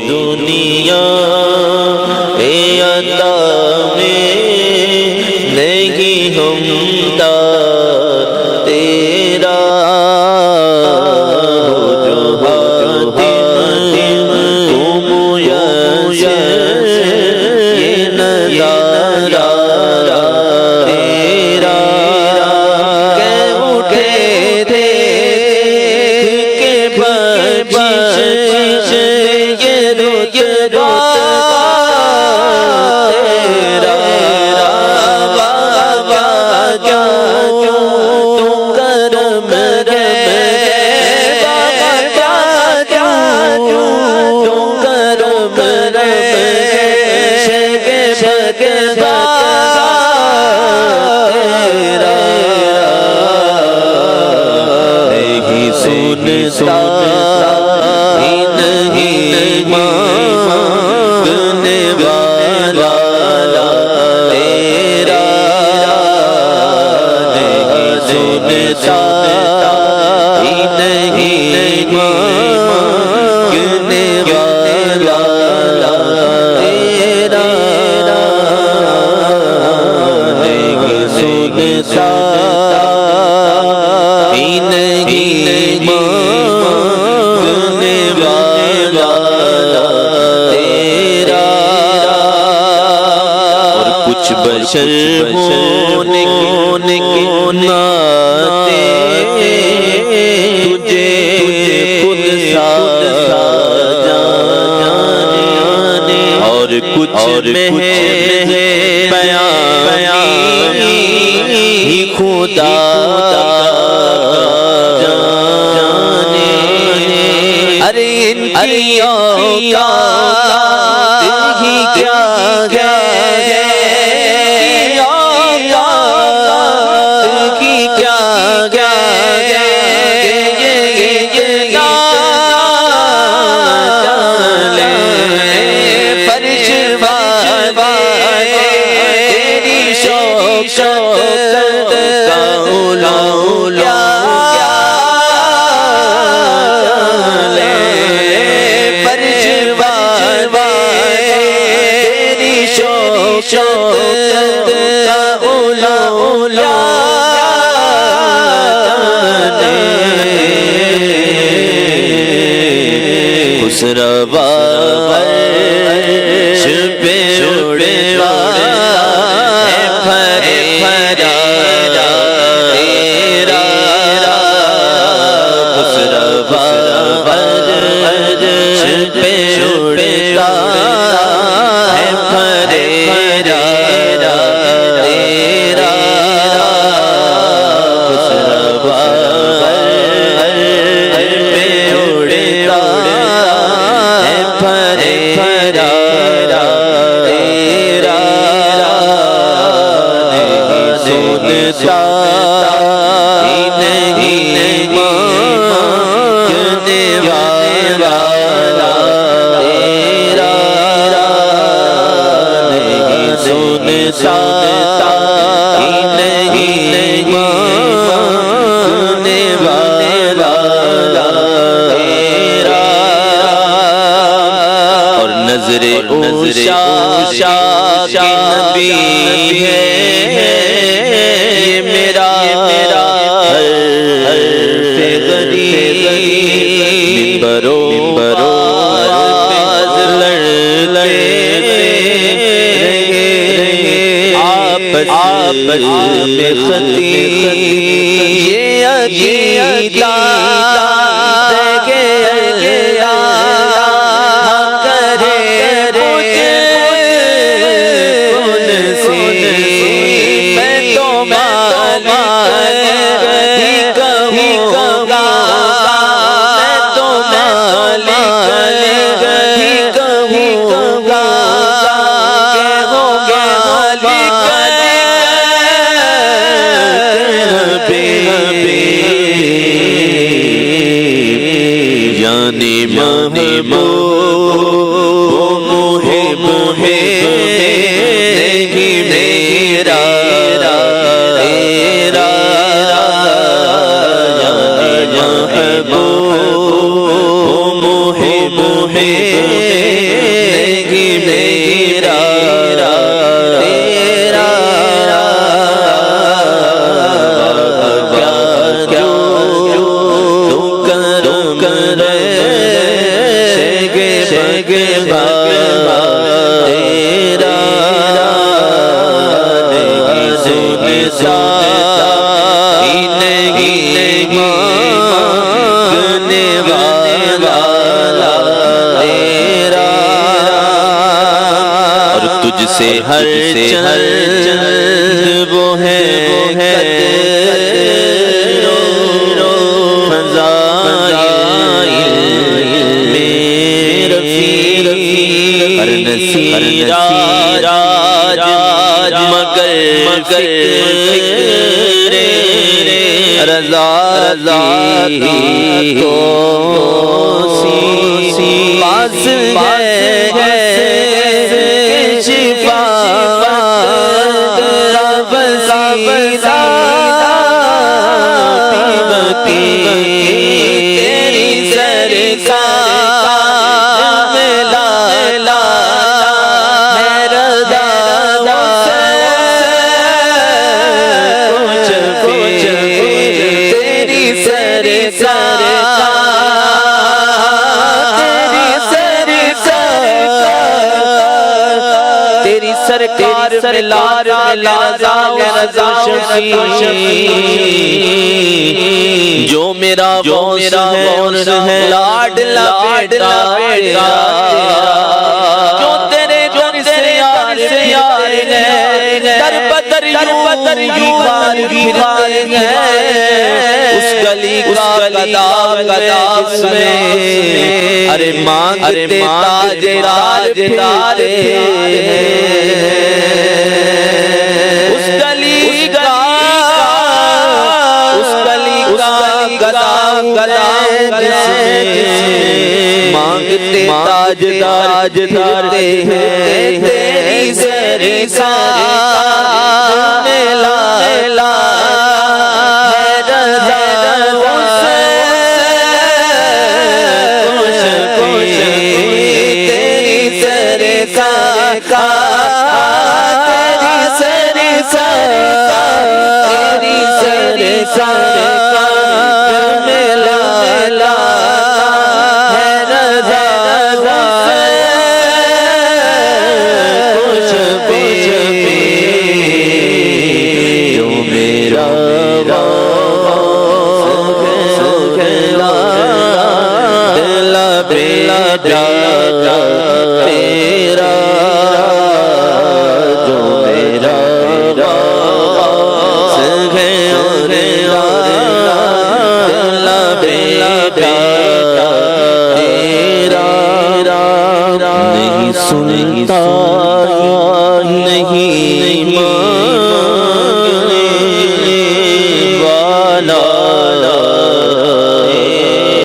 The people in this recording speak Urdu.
دنیا اے عطا میں نہیں ہمتا تیرا ہو جو حاتم تو میسر یہ نظارہ تیرا کہ اٹھے تھے کہ بخشش یہ رتبہ بشر ہونے کے ناطے تجھے خود سا جانے اور کچھ میں بیان ہی خدا جانے ارے ان کی اوقات ہی کیا ہے نبی ہے یہ میرا برو آپس میں خطی یہ عقیدہ محب ہے ہے شگے بابا تیرا نہیں سنتا نہیں مانگنے والا تیرا اور تجھ سے ہر چند وہ ہے راج مگر رضا کو پاس ہے شفا تیری سرکار سرکار ملار رضا جو میرا بوس ہے لاڈلا بیٹا جو تیرے یار ہے در بدر یوں پھرتے ہیں اس گلی کا قدام میں ارے مانگتے تاجدار پھرتے ہیں اس گلی کا قدام جس میں مانگتے تاجدار پھرتے ہیں تیری سرکار لا تیرا جو میرا تیرا نہیں سنتا